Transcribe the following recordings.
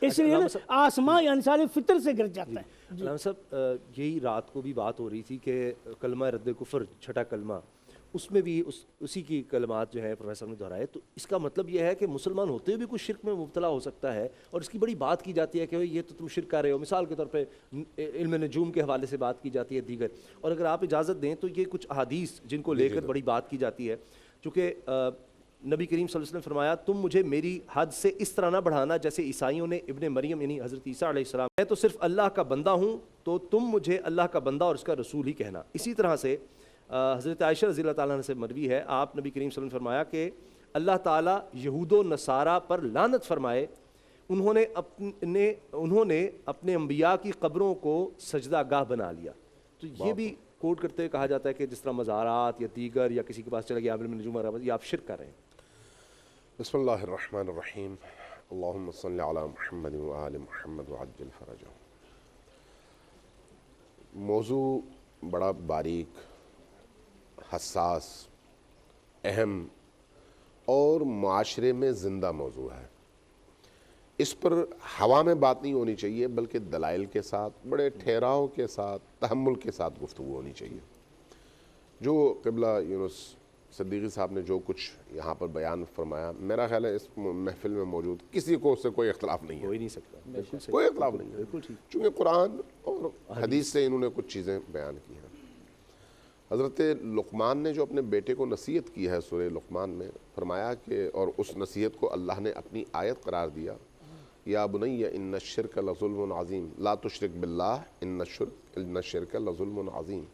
اس لیے آسمان یا انسان فطر سے گر جاتا ہے۔ علامہ صاحب یہی رات کو بھی بات ہو رہی تھی کہ کلمہ رد کفر چھٹا کلمہ، اس میں بھی اسی کی کلمات جو ہیں پروفیسر نے دہرائے، تو اس کا مطلب یہ ہے کہ مسلمان ہوتے ہوئے بھی کچھ شرک میں مبتلا ہو سکتا ہے، اور اس کی بڑی بات کی جاتی ہے کہ یہ تو تم شرک کر رہے ہو، مثال کے طور پہ علم نجوم کے حوالے سے بات کی جاتی ہے دیگر، اور اگر آپ اجازت دیں تو یہ کچھ احادیث جن کو لے کر بڑی بات کی جاتی ہے، چونکہ نبی کریم صلی اللہ علیہ وسلم نے فرمایا تم مجھے میری حد سے اس طرح نہ بڑھانا جیسے عیسائیوں نے ابن مریم یعنی حضرت عیسیٰ علیہ السلام، میں تو صرف اللہ کا بندہ ہوں تو تم مجھے اللہ کا بندہ اور اس کا رسول ہی کہنا۔ اسی طرح سے حضرت عائشہ رضی اللہ تعالیٰ عنہ سے مروی ہے، آپ نبی کریم صلی اللہ علیہ وسلم نے فرمایا کہ اللہ تعالیٰ یہود و نصارہ پر لعنت فرمائے، انہوں نے اپنے انبیاء کی قبروں کو سجدہ گاہ بنا لیا۔ تو یہ بھی کوٹ کرتے ہوئے کہا جاتا ہے کہ جس طرح مزارات یا دیگر یا کسی کے پاس چلا گیا علم نجوم یہ آپ شرک کر رہے ہیں۔ بسم اللہ الرحمن الرحیم، اللہم صلی علی محمد وآل محمد وعجل فرجہ۔ موضوع بڑا باریک، حساس، اہم اور معاشرے میں زندہ موضوع ہے۔ اس پر ہوا میں بات نہیں ہونی چاہیے بلکہ دلائل کے ساتھ، بڑے ٹھہراؤ کے ساتھ، تحمل کے ساتھ گفتگو ہونی چاہیے۔ جو قبلہ یونس صدیقی صاحب نے جو کچھ یہاں پر بیان فرمایا، میرا خیال ہے اس محفل میں موجود کسی کو اس سے کوئی اختلاف نہیں ہے، ہو ہی نہیں سکتا، کوئی اختلاف نہیں ہے، چونکہ قرآن اور حدیث سے انہوں نے کچھ چیزیں بیان کی ہیں۔ حضرت لقمان نے جو اپنے بیٹے کو نصیحت کی ہے سورہ لقمان میں، فرمایا کہ اور اس نصیحت کو اللہ نے اپنی آیت قرار دیا، یا بنی ان الشرک لظلم عظیم لا تشرک باللہ ان الشرک لظلم عظیم،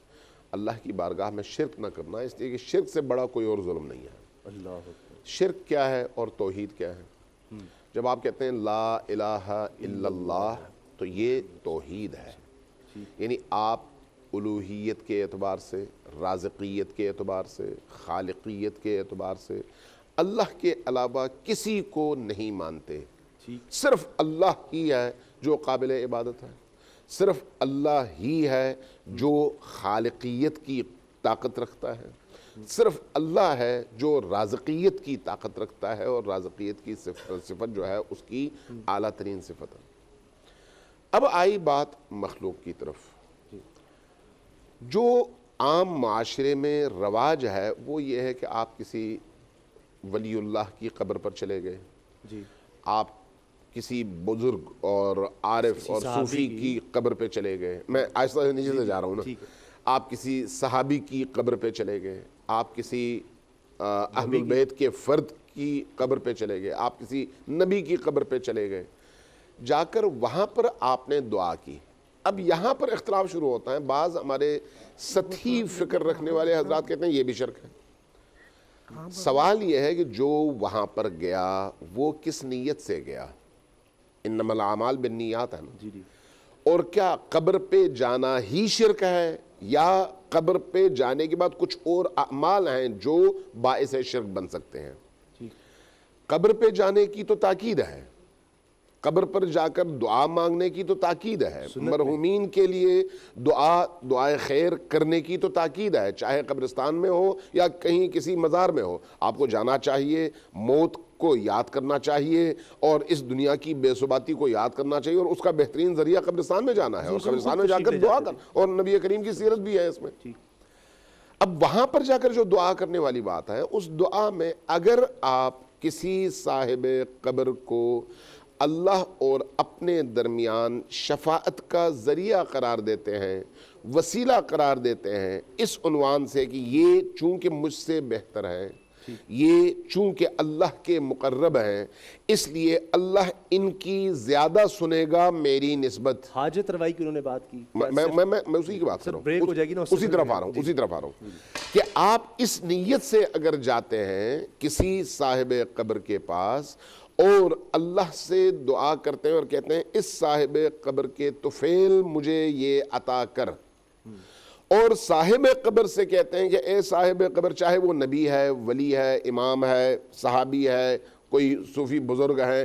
اللہ کی بارگاہ میں شرک نہ کرنا، اس لیے کہ شرک سے بڑا کوئی اور ظلم نہیں ہے۔ اللہ شرک کیا ہے اور توحید کیا ہے؟ جب آپ کہتے ہیں لا الہ الا اللہ تو یہ توحید ہے، یعنی آپ الوہیت کے اعتبار سے، رازقیت کے اعتبار سے، خالقیت کے اعتبار سے اللہ کے علاوہ کسی کو نہیں مانتے، صرف اللہ ہی ہے جو قابل عبادت ہے، صرف اللہ ہی ہے جو خالقیت کی طاقت رکھتا ہے، صرف اللہ ہے جو رازقیت کی طاقت رکھتا ہے، اور رازقیت کی صفت جو ہے اس کی اعلیٰ ترین صفت ہے۔ اب آئی بات مخلوق کی طرف، جو عام معاشرے میں رواج ہے وہ یہ ہے کہ آپ کسی ولی اللہ کی قبر پر چلے گئے، آپ کسی بزرگ اور عارف اور صوفی کی قبر پہ چلے گئے، میں آہستہ سے نیچے سے جا رہا ہوں نا، آپ کسی صحابی کی قبر پہ چلے گئے، آپ کسی اہل البیت کے فرد کی قبر پہ چلے گئے، آپ کسی نبی کی قبر پہ چلے گئے، جا کر وہاں پر آپ نے دعا کی۔ اب یہاں پر اختلاف شروع ہوتا ہے، بعض ہمارے سطحی فکر رکھنے والے حضرات کہتے ہیں یہ بھی شرک ہے۔ سوال یہ ہے کہ جو وہاں پر گیا وہ کس نیت سے گیا؟ انما الاعمال بالنیات ہے نا، اور کیا قبر پہ جانا ہی شرک ہے، یا قبر پہ جانے کے بعد کچھ اور اعمال ہیں جو باعث شرک بن سکتے ہیں؟ قبر پہ جانے کی تو تاکید ہے، قبر پر جا کر دعا مانگنے کی تو تاکید ہے، مرحومین کے لیے دعائے خیر کرنے کی تو تاکید ہے، چاہے قبرستان میں ہو یا کہیں کسی مزار میں ہو، آپ کو جانا چاہیے، موت کو یاد کرنا چاہیے، اور اس دنیا کی بے ثباتی کو یاد کرنا چاہیے، اور اس کا بہترین ذریعہ قبرستان میں جانا ہے، اور قبرستان میں جا کر دعا کرنا، اور نبی کریم کی سیرت بھی ہے اس میں۔ اب وہاں پر جا کر جو دعا کرنے والی بات ہے، اس دعا میں اگر آپ کسی صاحب قبر کو اللہ اور اپنے درمیان شفاعت کا ذریعہ قرار دیتے ہیں، وسیلہ قرار دیتے ہیں، اس عنوان سے کہ یہ چونکہ مجھ سے بہتر ہے، یہ چونکہ اللہ کے مقرب ہیں، اس لیے اللہ ان کی زیادہ سنے گا میری نسبت۔ حاجت روائی کی انہوں نے بات کی، میں اسی کی بات کر رہا ہوں، اسی طرف آ رہا ہوں کہ آپ اس نیت سے اگر جاتے ہیں کسی صاحب قبر کے پاس اور اللہ سے دعا کرتے ہیں اور کہتے ہیں اس صاحب قبر کے طفیل مجھے یہ عطا کر، اور صاحب قبر سے کہتے ہیں کہ اے صاحب قبر، چاہے وہ نبی ہے، ولی ہے، امام ہے، صحابی ہے، کوئی صوفی بزرگ ہیں،